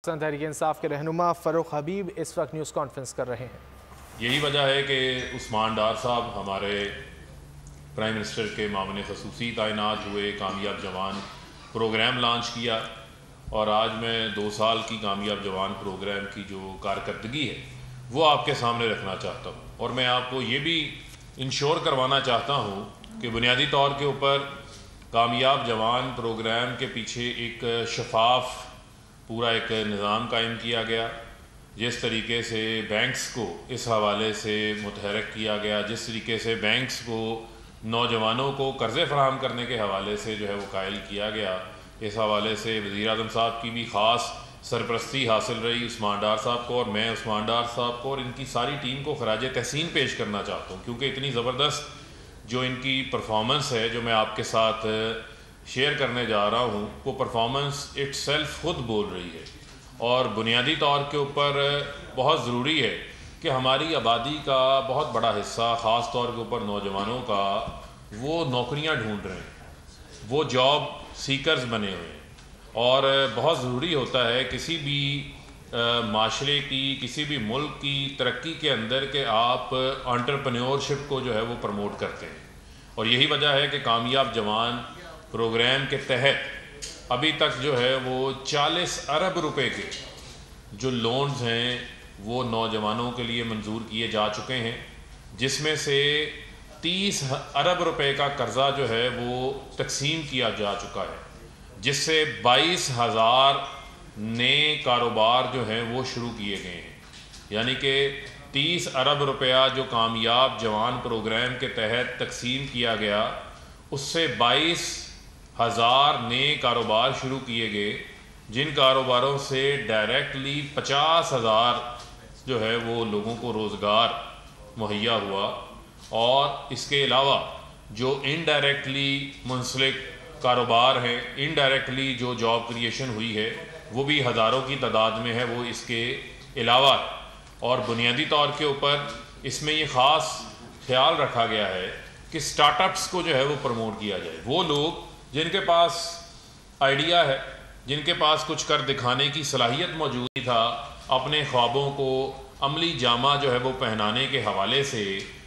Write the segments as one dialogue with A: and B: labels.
A: تحریک انصاف کے رہنما فاروق حبیب اس وقت نیوز کانفرنس کر رہے ہیں۔
B: یہی وجہ ہے کہ عثمان ڈار صاحب ہمارے پرائم منسٹر کے معاون خصوصی تعینات ہوئے، کامیاب جوان پروگرام لانچ کیا، اور آج میں 2 سال کی کامیاب جوان پروگرام کی جو کارکردگی ہے وہ آپ کے سامنے رکھنا چاہتا ہوں، اور میں آپ کو یہ بھی انشور کروانا چاہتا ہوں کہ بنیادی طور کے اوپر کامیاب جوان پروگرام کے پیچھے ایک شفاف پورا ایک نظام قائم کیا گیا، جس طریقے سے بینکس کو اس حوالے سے متحرک کیا گیا، جس طریقے سے بینکس کو نوجوانوں کو قرضے فراہم کرنے کے حوالے سے جو ہے وہ قائل کیا گیا، اس حوالے سے وزیر اعظم صاحب کی بھی خاص سرپرستی حاصل رہی عثمان ڈار صاحب کو، اور میں عثمان ڈار صاحب کو اور ان کی ساری ٹیم کو خراج تحسین پیش کرنا چاہتا ہوں، کیونکہ اتنی زبردست جو ان کی پرفارمنس ہے جو میں آپ کے ساتھ شیئر کرنے جا رہا ہوں، وہ پرفارمنس اٹ سیلف خود بول رہی ہے، اور بنیادی طور کے اوپر بہت ضروری ہے کہ ہماری آبادی کا بہت بڑا حصہ، خاص طور کے اوپر نوجوانوں کا، وہ نوکریاں ڈھونڈ رہے ہیں، وہ جاب سیکرز بنے ہوئے ہیں، اور بہت ضروری ہوتا ہے کسی بھی معاشرے کی، کسی بھی ملک کی ترقی کے اندر کہ آپ انٹرپرینیورشپ کو جو ہے وہ پروموٹ کرتے ہیں، اور یہی وجہ ہے کہ کامیاب جوان پروگرام کے تحت ابھی تک جو ہے وہ 40 ارب روپے کے جو لونز ہیں وہ نوجوانوں کے لیے منظور کیے جا چکے ہیں، جس میں سے 30 ارب روپے کا قرضہ جو ہے وہ تقسیم کیا جا چکا ہے، جس سے 22,000 نئے کاروبار جو ہیں وہ شروع کیے گئے ہیں، یعنی کہ 30 ارب روپیہ جو کامیاب جوان پروگرام کے تحت تقسیم کیا گیا، اس سے 22,000 نئے کاروبار شروع کیے گئے، جن کاروباروں سے ڈائریکٹلی 50,000 جو ہے وہ لوگوں کو روزگار مہیا ہوا، اور اس کے علاوہ جو انڈائریکٹلی منسلک کاروبار ہیں، انڈائریکٹلی جو جاب کریشن ہوئی ہے وہ بھی ہزاروں کی تعداد میں ہے، وہ اس کے علاوہ، اور بنیادی طور کے اوپر اس میں یہ خاص خیال رکھا گیا ہے کہ سٹارٹ اپس کو جو ہے وہ پروموٹ کیا جائے، وہ لوگ جن کے پاس آئیڈیا ہے، جن کے پاس کچھ کر دکھانے کی صلاحیت موجود تھا، اپنے خوابوں کو عملی جامہ جو ہے وہ پہنانے کے حوالے سے،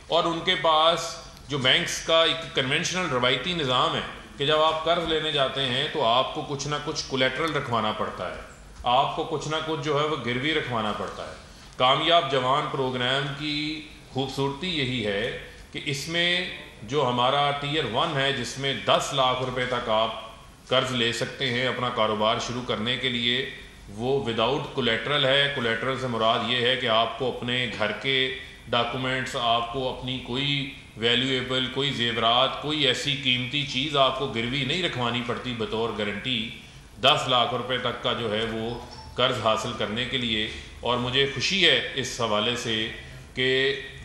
B: اور ان کے پاس جو بینکس کا ایک کنونشنل روایتی نظام ہے کہ جب آپ قرض لینے جاتے ہیں تو آپ کو کچھ نہ کچھ کولیٹرل رکھوانا پڑتا ہے، آپ کو کچھ نہ کچھ جو ہے وہ گروی رکھوانا پڑتا ہے۔ کامیاب جوان پروگرام کی خوبصورتی یہی ہے کہ اس میں جو ہمارا ٹیئر 1 ہے، جس میں 10 لاکھ روپے تک آپ قرض لے سکتے ہیں اپنا کاروبار شروع کرنے کے لیے، وہ وداؤٹ کولیٹرل ہے۔ کولیٹرل سے مراد یہ ہے کہ آپ کو اپنے گھر کے ڈاکومنٹس، آپ کو اپنی کوئی ویلیویبل، کوئی زیورات، کوئی ایسی قیمتی چیز آپ کو گروی نہیں رکھوانی پڑتی بطور گارنٹی 10 لاکھ روپے تک کا جو ہے وہ قرض حاصل کرنے کے لیے۔ اور مجھے خوشی ہے اس حوالے سے کہ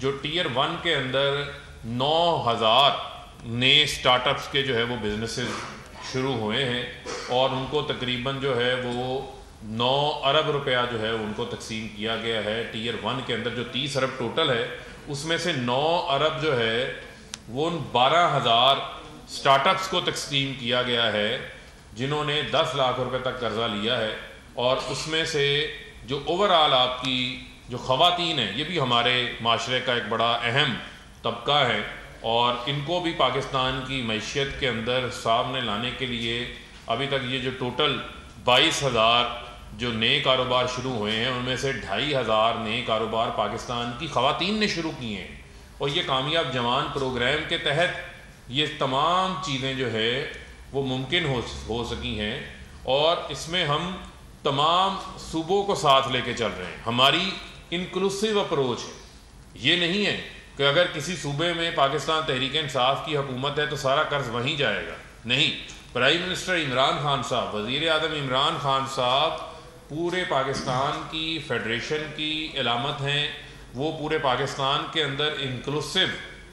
B: جو ٹیئر 1 کے اندر 9,000 نئے سٹارٹ اپس کے جو ہے وہ بزنسز شروع ہوئے ہیں، اور ان کو تقریباً جو ہے وہ 9 ارب روپیہ جو ہے ان کو تقسیم کیا گیا ہے۔ ٹیئر 1 کے اندر جو 30 ارب ٹوٹل ہے، اس میں سے 9 ارب جو ہے وہ 12,000 سٹارٹ اپس کو تقسیم کیا گیا ہے، جنہوں نے 10 لاکھ روپے تک قرضہ لیا ہے، اور اس میں سے جو اوورآل آپ کی جو خواتین ہیں، یہ بھی ہمارے معاشرے کا ایک بڑا اہم طبقہ ہے، اور ان کو بھی پاکستان کی معیشت کے اندر سامنے لانے کے لیے ابھی تک یہ جو ٹوٹل 22,000 جو نئے کاروبار شروع ہوئے ہیں، ان میں سے 2,500 نئے کاروبار پاکستان کی خواتین نے شروع کیے ہیں، اور یہ کامیاب جوان پروگرام کے تحت یہ تمام چیزیں جو ہے وہ ممکن ہو سکی ہیں، اور اس میں ہم تمام صوبوں کو ساتھ لے کے چل رہے ہیں۔ ہماری انکلوسیو اپروچ ہے، یہ نہیں ہے کہ اگر کسی صوبے میں پاکستان تحریک انصاف کی حکومت ہے تو سارا قرض وہیں جائے گا، نہیں۔ پرائم منسٹر عمران خان صاحب، وزیر اعظم عمران خان صاحب پورے پاکستان کی فیڈریشن کی علامت ہیں، وہ پورے پاکستان کے اندر انکلوسیو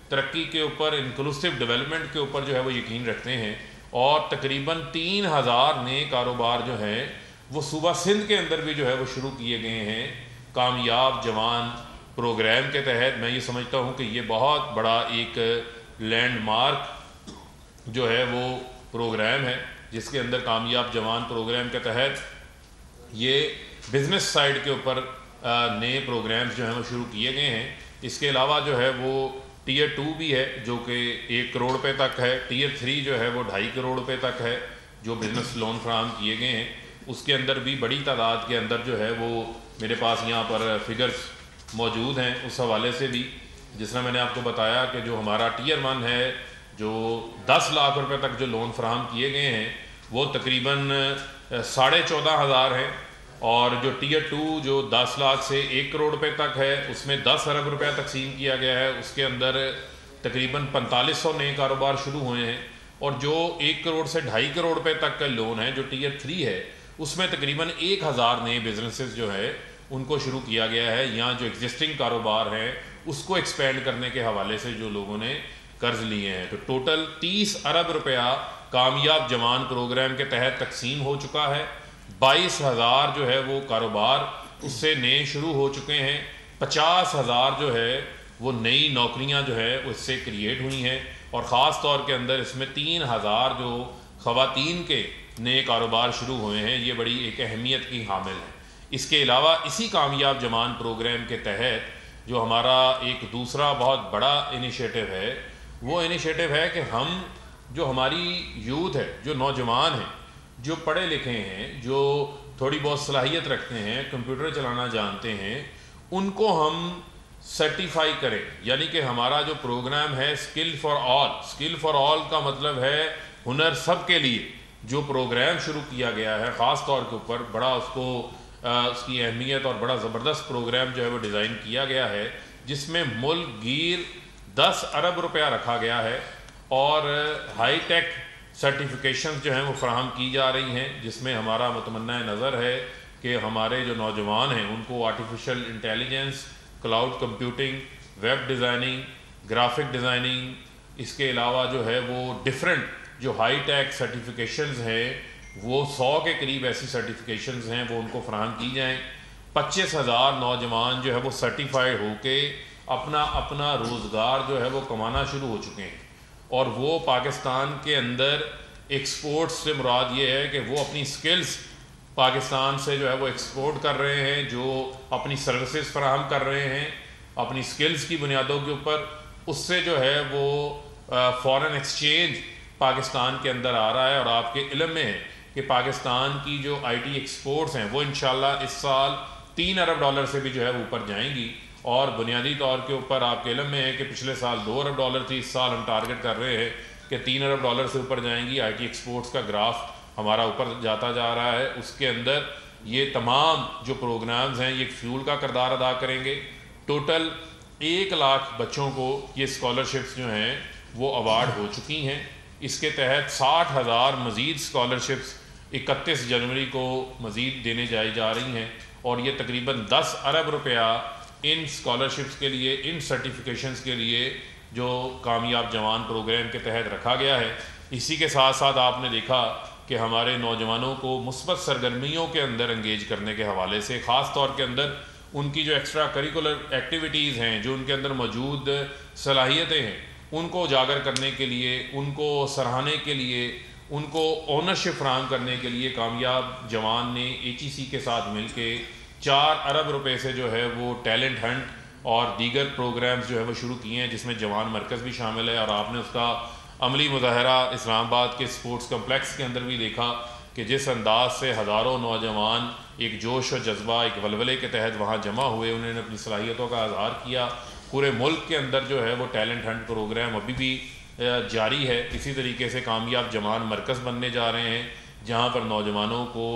B: ترقی کے اوپر، انکلوسیو ڈیولپمنٹ کے اوپر جو ہے وہ یقین رکھتے ہیں، اور تقریباً 3,000 نئے کاروبار جو ہیں وہ صوبہ سندھ کے اندر بھی جو ہے وہ شروع کیے گئے ہیں کامیاب جوان پروگرام کے تحت۔ میں یہ سمجھتا ہوں کہ یہ بہت بڑا ایک لینڈ مارک جو ہے وہ پروگرام ہے، جس کے اندر کامیاب جوان پروگرام کے تحت یہ بزنس سائڈ کے اوپر نئے پروگرامز جو ہیں وہ شروع کیے گئے ہیں۔ اس کے علاوہ جو ہے وہ ٹیئر 2 بھی ہے جو کہ 1 کروڑ روپے تک ہے، ٹیئر 3 جو ہے وہ 2.5 کروڑ روپے تک ہے جو بزنس لون فراہم کیے گئے ہیں۔ اس کے اندر بھی بڑی تعداد کے اندر جو ہے وہ میرے پاس یہاں پر فگرز موجود ہیں اس حوالے سے بھی، جس طرح میں نے آپ کو بتایا کہ جو ہمارا ٹیئر 1 ہے جو 10 لاکھ روپے تک جو لون فراہم کیے گئے ہیں وہ تقریباً 14,500 ہیں، اور جو ٹیئر 2 جو 10 لاکھ سے 1 کروڑ روپے تک ہے اس میں 10 ارب روپے تقسیم کیا گیا ہے، اس کے اندر تقریباً 4500 نئے کاروبار شروع ہوئے ہیں، اور جو 1 کروڑ سے 2.5 کروڑ روپے تک کا لون ہے جو ٹیئر 3 ہے اس میں تقریباً 1000 نئے بزنسز جو ہے ان کو شروع کیا گیا ہے۔ یہاں جو ایگزسٹنگ کاروبار ہیں اس کو ایکسپینڈ کرنے کے حوالے سے جو لوگوں نے قرض لیے ہیں، تو ٹوٹل 30 ارب روپیہ کامیاب جوان پروگرام کے تحت تقسیم ہو چکا ہے۔ 22,000 جو ہے وہ کاروبار اس سے نئے شروع ہو چکے ہیں، 50,000 جو ہے وہ نئی نوکریاں جو ہے اس سے کریٹ ہوئی ہیں، اور خاص طور کے اندر اس میں 3,000 جو خواتین کے نئے کاروبار شروع ہوئے ہیں، یہ بڑی ایک اہمیت کی حامل ہے۔ اس کے علاوہ اسی کامیاب جوان پروگرام کے تحت جو ہمارا ایک دوسرا بہت بڑا انیشیٹو ہے، وہ انیشیٹو ہے کہ ہم جو ہماری یوتھ ہے، جو نوجوان ہیں، جو پڑھے لکھے ہیں، جو تھوڑی بہت صلاحیت رکھتے ہیں، کمپیوٹر چلانا جانتے ہیں، ان کو ہم سرٹیفائی کریں، یعنی کہ ہمارا جو پروگرام ہے skill for all, skill for all کا مطلب ہے ہنر سب کے لیے، جو پروگرام شروع کیا گیا ہے خاص طور کے اوپر بڑا اس کی اہمیت اور بڑا زبردست پروگرام جو ہے وہ ڈیزائن کیا گیا ہے، جس میں ملک گیر 10 ارب روپیہ رکھا گیا ہے، اور ہائی ٹیک سرٹیفکیشنز جو ہیں وہ فراہم کی جا رہی ہیں، جس میں ہمارا متمنہ نظر ہے کہ ہمارے جو نوجوان ہیں ان کو artificial intelligence, cloud computing, web designing, graphic designing, اس کے علاوہ جو ہے وہ ڈیفرنٹ جو ہائی ٹیک سرٹیفکیشنز ہیں، وہ 100 کے قریب ایسی سرٹیفکیشنز ہیں وہ ان کو فراہم کی جائیں۔ 25,000 نوجوان جو ہے وہ سرٹیفائیڈ ہو کے اپنا روزگار جو ہے وہ کمانا شروع ہو چکے ہیں، اور وہ پاکستان کے اندر ایکسپورٹ سے مراد یہ ہے کہ وہ اپنی سکلز پاکستان سے جو ہے وہ ایکسپورٹ کر رہے ہیں، جو اپنی سروسز فراہم کر رہے ہیں اپنی سکلز کی بنیادوں کے اوپر، اس سے جو ہے وہ فارن ایکسچینج پاکستان کے اندر آ رہا ہے، اور آپ کے علم میں ہے کہ پاکستان کی جو آئی ٹی ایکسپورٹس ہیں وہ انشاءاللہ اس سال 3 ارب ڈالر سے بھی جو ہے اوپر جائیں گی، اور بنیادی طور کے اوپر آپ کے علم میں ہے کہ پچھلے سال 2 ارب ڈالر تھی، اس سال ہم ٹارگٹ کر رہے ہیں کہ 3 ارب ڈالر سے اوپر جائیں گی۔ آئی ٹی ایکسپورٹس کا گراف ہمارا اوپر جاتا جا رہا ہے، اس کے اندر یہ تمام جو پروگرامز ہیں یہ فیول کا کردار ادا کریں گے۔ ٹوٹل 1 لاکھ بچوں کو یہ اسکالرشپس جو ہیں وہ ایوارڈ ہو چکی ہیں، اس کے تحت 60,000 مزید اسکالرشپس 31 جنوری کو مزید دینے جا رہی ہیں، اور یہ تقریباً 10 ارب روپیہ ان اسکالرشپس کے لیے، ان سرٹیفکیشنز کے لیے جو کامیاب جوان پروگرام کے تحت رکھا گیا ہے۔ اسی کے ساتھ ساتھ آپ نے دیکھا کہ ہمارے نوجوانوں کو مثبت سرگرمیوں کے اندر انگیج کرنے کے حوالے سے، خاص طور کے اندر ان کی جو ایکسٹرا کریکولر ایکٹیویٹیز ہیں، جو ان کے اندر موجود صلاحیتیں ہیں، ان کو اجاگر کرنے کے لیے، ان کو سراہنے کے لیے، ان کو اونرشپ فراہم کرنے کے لیے کامیاب جوان نے HEC کے ساتھ مل کے 4 ارب روپے سے جو ہے وہ ٹیلنٹ ہنٹ اور دیگر پروگرامز جو ہے وہ شروع کیے ہیں، جس میں جوان مرکز بھی شامل ہے، اور آپ نے اس کا عملی مظاہرہ اسلام آباد کے سپورٹس کمپلیکس کے اندر بھی دیکھا کہ جس انداز سے ہزاروں نوجوان ایک جوش و جذبہ، ایک ولولے کے تحت وہاں جمع ہوئے، انہوں نے اپنی صلاحیتوں کا اظہار کیا۔ پورے ملک کے اندر جو ہے وہ ٹیلنٹ ہنٹ پروگرام ابھی بھی جاری ہے۔ اسی طریقے سے کامیاب جوان مرکز بننے جا رہے ہیں، جہاں پر نوجوانوں کو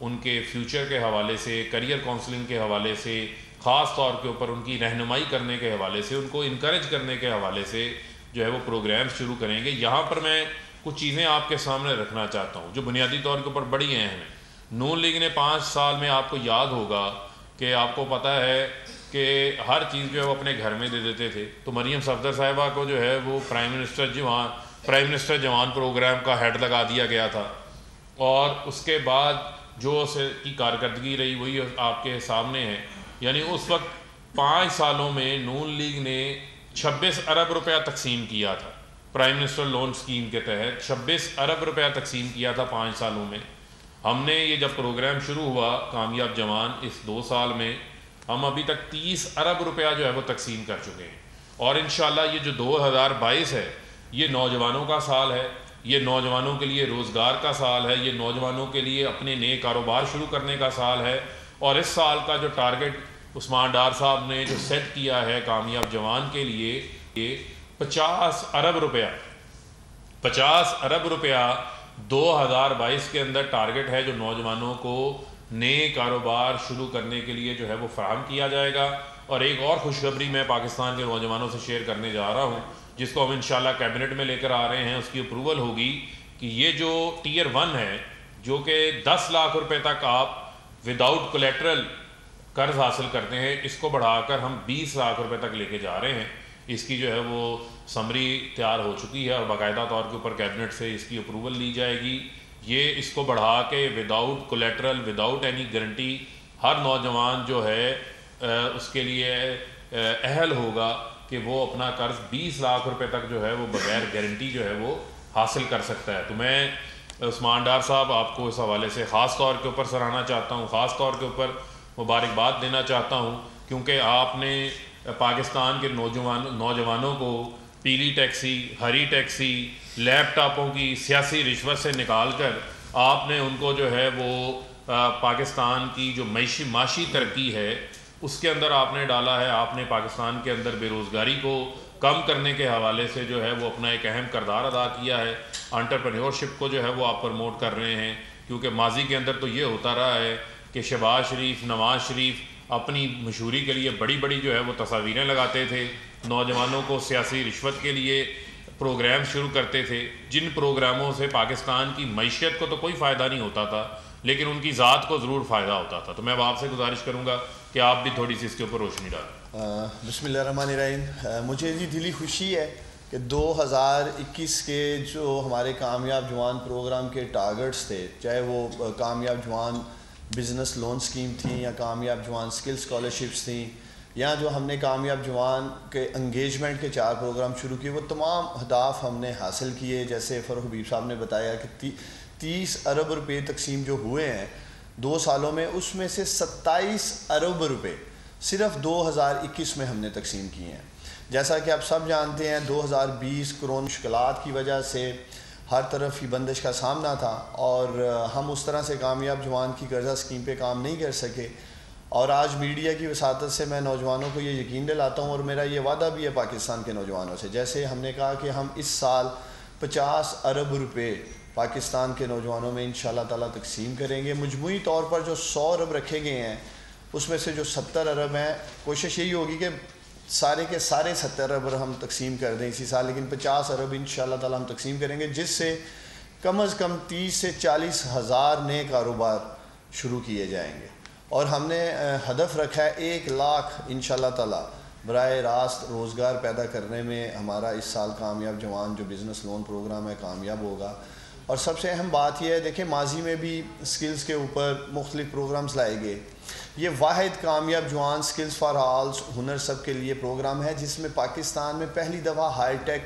B: ان کے فیوچر کے حوالے سے، کریئر کونسلنگ کے حوالے سے، خاص طور کے اوپر ان کی رہنمائی کرنے کے حوالے سے، ان کو انکریج کرنے کے حوالے سے جو ہے وہ پروگرام شروع کریں گے۔ یہاں پر میں کچھ چیزیں آپ کے سامنے رکھنا چاہتا ہوں جو بنیادی طور کے اوپر بڑی اہم ہیں۔ نون لیگ نے 5 سال میں، آپ کو یاد ہوگا کہ آپ کو پتہ ہے کہ ہر چیز جو ہے وہ اپنے گھر میں دے دیتے تھے، تو مریم صفدر صاحبہ کو جو ہے وہ پرائم منسٹر جوان پروگرام کا ہیڈ لگا دیا گیا تھا، اور اس کے بعد جو اس کی کارکردگی رہی وہی آپ کے سامنے ہے۔ یعنی اس وقت 5 سالوں میں نون لیگ نے 26 ارب روپیہ تقسیم کیا تھا، پرائم منسٹر لون اسکیم کے تحت 26 ارب روپیہ تقسیم کیا تھا 5 سالوں میں۔ ہم نے یہ جب پروگرام شروع ہوا کامیاب جوان، اس 2 سال میں ہم ابھی تک 30 ارب روپیہ جو ہے وہ تقسیم کر چکے ہیں، اور انشاءاللہ یہ جو 2022 ہے یہ نوجوانوں کا سال ہے، یہ نوجوانوں کے لیے روزگار کا سال ہے، یہ نوجوانوں کے لیے اپنے نئے کاروبار شروع کرنے کا سال ہے. اور اس سال کا جو ٹارگٹ عثمان ڈار صاحب نے جو سیٹ کیا ہے کامیاب جوان کے لیے، یہ 50 ارب روپیہ 2022 کے اندر ٹارگٹ ہے جو نوجوانوں کو نئے کاروبار شروع کرنے کے لیے جو ہے وہ فراہم کیا جائے گا. اور ایک اور خوشخبری میں پاکستان کے نوجوانوں سے شیئر کرنے جا رہا ہوں، جس کو ہم انشاءاللہ کیبنٹ میں لے کر آ رہے ہیں، اس کی اپروول ہوگی کہ یہ جو ٹیئر 1 ہے، جو کہ 10 لاکھ روپے تک آپ وداؤٹ کولیٹرل قرض حاصل کرتے ہیں، اس کو بڑھا کر ہم 20 لاکھ روپے تک لے کے جا رہے ہیں. اس کی جو ہے وہ سمری تیار ہو چکی ہے اور باقاعدہ طور کے اوپر کیبنٹ سے اس کی اپروول لی جائے گی. یہ اس کو بڑھا کے without collateral, without any guarantee, ہر نوجوان جو ہے اس کے لیے اہل ہوگا کہ وہ اپنا قرض 20 لاکھ روپے تک جو ہے وہ بغیر گارنٹی جو ہے وہ حاصل کر سکتا ہے. تو میں عثمان ڈار صاحب آپ کو اس حوالے سے خاص طور کے اوپر سراہنا چاہتا ہوں، خاص طور کے اوپر مبارکباد دینا چاہتا ہوں، کیونکہ آپ نے پاکستان کے نوجوانوں کو پیلی ٹیکسی، ہری ٹیکسی، لیپ ٹاپوں کی سیاسی رشوت سے نکال کر آپ نے ان کو جو ہے وہ پاکستان کی جو معاشی ترقی ہے اس کے اندر آپ نے ڈالا ہے. آپ نے پاکستان کے اندر بے روزگاری کو کم کرنے کے حوالے سے جو ہے وہ اپنا ایک اہم کردار ادا کیا ہے. انٹرپرینیورشپ کو جو ہے وہ آپ پروموٹ کر رہے ہیں، کیونکہ ماضی کے اندر تو یہ ہوتا رہا ہے کہ شہباز شریف، نواز شریف اپنی مشہوری کے لیے بڑی بڑی جو ہے وہ تصاویریں لگاتے تھے، نوجوانوں کو سیاسی رشوت کے لیے پروگرام شروع کرتے تھے، جن پروگراموں سے پاکستان کی معیشت کو تو کوئی فائدہ نہیں ہوتا تھا لیکن ان کی ذات کو ضرور فائدہ ہوتا تھا. تو میں اب آپ سے گزارش کروں گا کہ آپ بھی تھوڑی سی اس کے اوپر روشنی ڈالیں.
C: بسم اللہ الرحمن الرحیم. مجھے دلی خوشی ہے کہ 2021 کے جو ہمارے کامیاب جوان پروگرام کے ٹارگٹس تھے، چاہے وہ کامیاب جوان بزنس لون سکیم تھیں یا کامیاب جوان سکل اسکالرشپس تھیں، یا جو ہم نے کامیاب جوان کے انگیجمنٹ کے 4 پروگرام شروع کیے، وہ تمام اہداف ہم نے حاصل کیے. جیسے فروخ حبیب صاحب نے بتایا کہ 30 ارب روپے تقسیم جو ہوئے ہیں 2 سالوں میں، اس میں سے 27 ارب روپے صرف 2021 میں ہم نے تقسیم کیے ہیں. جیسا کہ آپ سب جانتے ہیں 2020 کورونا مشکلات کی وجہ سے ہر طرف ہی بندش کا سامنا تھا اور ہم اس طرح سے کامیاب جوان کی قرضہ اسکیم پہ کام نہیں کر سکے. اور آج میڈیا کی وساطت سے میں نوجوانوں کو یہ یقین دلاتا ہوں، اور میرا یہ وعدہ بھی ہے پاکستان کے نوجوانوں سے، جیسے ہم نے کہا کہ ہم اس سال 50 ارب روپے پاکستان کے نوجوانوں میں انشاءاللہ تعالیٰ تقسیم کریں گے. مجموعی طور پر جو 100 ارب رکھے گئے ہیں اس میں سے جو 70 ارب ہیں، کوشش یہی ہوگی کہ سارے کے سارے 70 ارب ہم تقسیم کر دیں اسی سال، لیکن 50 ارب انشاءاللہ تعالیٰ ہم تقسیم کریں گے، جس سے کم از کم 30 سے 40 ہزار نئے کاروبار شروع کیے جائیں گے. اور ہم نے ہدف رکھا ہے 1 لاکھ انشاءاللہ تعالیٰ براہ راست روزگار پیدا کرنے میں ہمارا اس سال کامیاب جوان جو بزنس لون پروگرام ہے کامیاب ہوگا. اور سب سے اہم بات یہ ہے، دیکھیں ماضی میں بھی سکلز کے اوپر مختلف پروگرامز لائے گئے، یہ واحد کامیاب جوان سکلز فار آل ہنر سب کے لیے پروگرام ہے جس میں پاکستان میں پہلی دفعہ ہائی ٹیک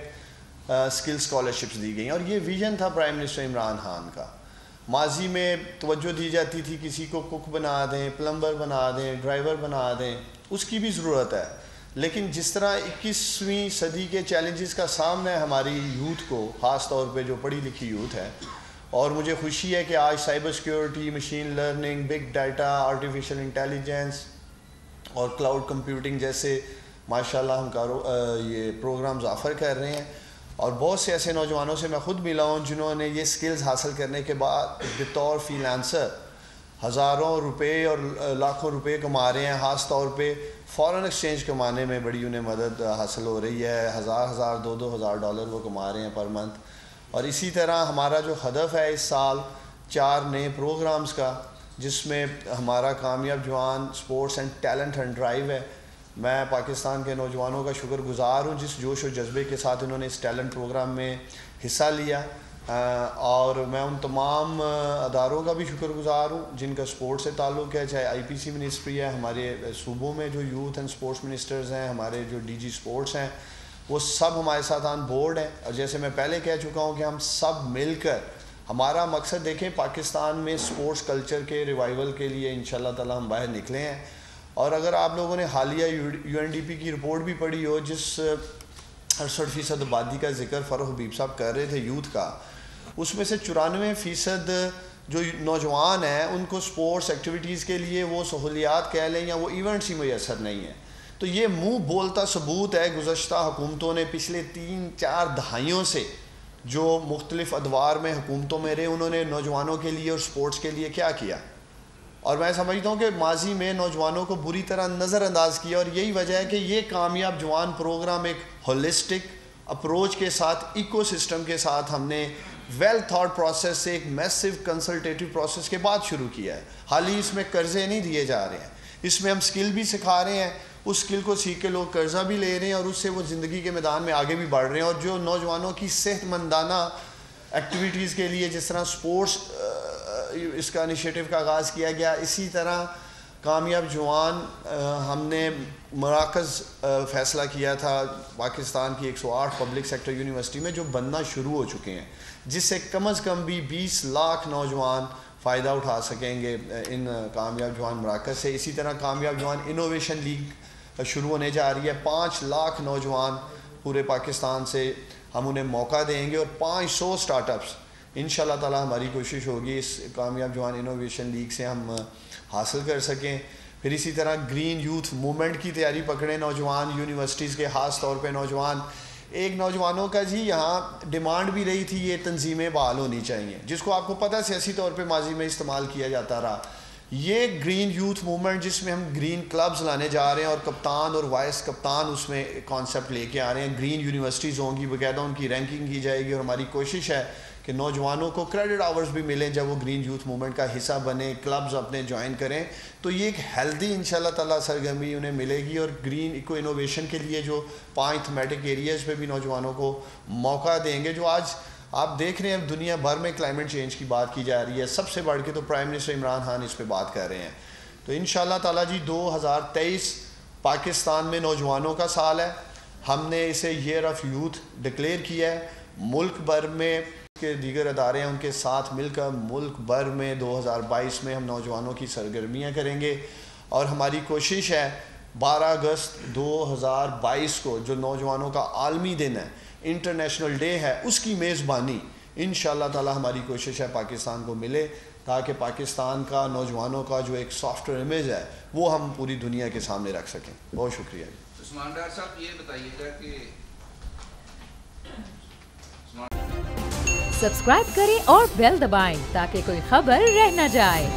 C: سکل اسکالرشپس دی گئیں. اور یہ ویژن تھا پرائم منسٹر عمران خان کا. ماضی میں توجہ دی جاتی تھی کسی کو کک بنا دیں، پلمبر بنا دیں، ڈرائیور بنا دیں، اس کی بھی ضرورت ہے، لیکن جس طرح 21ویں صدی کے چیلنجز کا سامنا ہے ہماری یوتھ کو، خاص طور پہ جو پڑھی لکھی یوتھ ہے، اور مجھے خوشی ہے کہ آج cyber security, machine learning, big data, artificial intelligence اور کلاؤڈ کمپیوٹنگ جیسے ماشاءاللہ ہم یہ پروگرامز آفر کر رہے ہیں. اور بہت سے ایسے نوجوانوں سے میں خود ملا ہوں جنہوں نے یہ سکلز حاصل کرنے کے بعد بطور فری لانسر ہزاروں روپے اور لاکھوں روپے کما رہے ہیں. خاص طور پہ فارن ایکسچینج کمانے میں بڑی انہیں مدد حاصل ہو رہی ہے، 1000 $2,000 ڈالر وہ کما رہے ہیں پر منتھ. اور اسی طرح ہمارا جو ہدف ہے اس سال 4 نئے پروگرامز کا، جس میں ہمارا کامیاب جوان sports and talent and drive ہے. میں پاکستان کے نوجوانوں کا شکر گزار ہوں جس جوش و جذبے کے ساتھ انہوں نے اس ٹیلنٹ پروگرام میں حصہ لیا، اور میں ان تمام اداروں کا بھی شکر گزار ہوں جن کا سپورٹ سے تعلق ہے، چاہے آئی پی سی منسٹری ہے، ہمارے صوبوں میں جو یوتھ اینڈ سپورٹس منسٹرز ہیں، ہمارے جو ڈی جی سپورٹس ہیں، وہ سب ہمارے ساتھ آن بورڈ ہیں. اور جیسے میں پہلے کہہ چکا ہوں کہ ہم سب مل کر ہمارا مقصد دیکھیں پاکستان میں سپورٹس کلچر کے ریوائیول کے لیے انشاءاللہ تعالی ہم باہر نکلے ہیں. اور اگر آپ لوگوں نے حالیہ UNDP کی رپورٹ بھی پڑھی ہو جس 68% آبادی کا ذکر فاروق حبیب صاحب کر رہے تھے یوتھ کا, اس میں سے 94% جو نوجوان ہیں ان کو سپورٹس ایکٹیویٹیز کے لیے وہ سہولیات کہہ لیں یا وہ ایونٹس ہی میسر نہیں ہیں. تو یہ منہ بولتا ثبوت ہے گزشتہ حکومتوں نے پچھلے 3-4 دہائیوں سے جو مختلف ادوار میں حکومتوں میں رہے انہوں نے نوجوانوں کے لیے اور سپورٹس کے لیے کیا کیا. اور میں سمجھتا ہوں کہ ماضی میں نوجوانوں کو بری طرح نظر انداز کیا, اور یہی وجہ ہے کہ یہ کامیاب جوان پروگرام ایک ہولسٹک اپروچ کے ساتھ ایکو سسٹم کے ساتھ ہم نے ویل تھاٹ پروسیس سے ایک میسو کنسلٹیٹیو پروسیس کے بعد شروع کیا ہے. حال ہی اس میں قرضے نہیں دیے جا رہے ہیں, اس میں ہم سکل بھی سکھا رہے ہیں, اس سکل کو سیکھ کے لوگ قرضہ بھی لے رہے ہیں اور اس سے وہ زندگی کے میدان میں آگے بھی بڑھ رہے ہیں. اور جو نوجوانوں کی صحت مندانہ ایکٹیویٹیز کے لیے جس طرح سپورٹس اس کا انیشیٹو کا آغاز کیا گیا, اسی طرح کامیاب جوان ہم نے مراکز فیصلہ کیا تھا پاکستان کی 108 پبلک سیکٹر یونیورسٹی میں جو بننا شروع ہو چکے ہیں, جس سے کم از کم بھی 20 لاکھ نوجوان فائدہ اٹھا سکیں گے ان کامیاب جوان مراکز سے. اسی طرح کامیاب جوان انوویشن لیگ شروع ہونے جا رہی ہے. 5 لاکھ نوجوان پورے پاکستان سے ہم انہیں موقع دیں گے اور 500 سٹارٹ اپس انشاءاللہ تعالی ہماری کوشش ہوگی اس کامیاب جوان انوویشن لیگ سے ہم حاصل کر سکیں. پھر اسی طرح گرین یوتھ موومنٹ کی تیاری پکڑیں نوجوان یونیورسٹیز کے, خاص طور پہ نوجوان. ایک نوجوانوں کا جی یہاں ڈیمانڈ بھی رہی تھی یہ تنظیمیں بحال ہونی چاہیے, جس کو آپ کو پتہ سیاسی طور پہ ماضی میں استعمال کیا جاتا رہا. یہ گرین یوتھ موومنٹ جس میں ہم گرین کلبز لانے جا رہے ہیں اور کپتان اور وائس کپتان اس میں کانسیپٹ لے کے آ رہے ہیں. گرین یونیورسٹیز ہوں گی, باقاعدہ ان کی رینکنگ کی جائے گی, اور ہماری کوشش ہے کہ نوجوانوں کو کریڈٹ آورز بھی ملیں جب وہ گرین یوتھ موومنٹ کا حصہ بنیں, کلبز اپنے جوائن کریں. تو یہ ایک ہیلدی انشاءاللہ تعالیٰ سرگرمی انہیں ملے گی. اور گرین ایکو انوویشن کے لیے جو 5 تھیمیٹک ایریاز پہ بھی نوجوانوں کو موقع دیں گے, جو آج آپ دیکھ رہے ہیں دنیا بھر میں کلائمیٹ چینج کی بات کی جا رہی ہے, سب سے بڑھ کے تو پرائم منسٹر عمران خان اس پہ بات کر رہے ہیں. تو انشاءاللہ تعالیٰ جی 2023 پاکستان میں نوجوانوں کا سال ہے. ہم نے اسے ایئر آف یوتھ ڈکلیئر کیا ہے. ملک بھر میں کے دیگر ادارے ہیں ان کے ساتھ مل کر ملک بھر میں 2022 میں ہم نوجوانوں کی سرگرمیاں کریں گے. اور ہماری کوشش ہے 12 اگست 2022 کو جو نوجوانوں کا عالمی دن ہے, انٹرنیشنل ڈے ہے, اس کی میزبانی انشاءاللہ تعالی ہماری کوشش ہے پاکستان کو ملے, تاکہ پاکستان کا نوجوانوں کا جو ایک سافٹ ویئر امیج ہے وہ ہم پوری دنیا کے سامنے رکھ سکیں. بہت شکریہ.
D: عثمان ڈار صاحب یہ بتائیے گا کہ
E: سبسکرائب کریں اور بیل دبائیں تاکہ کوئی خبر رہ نہ جائے.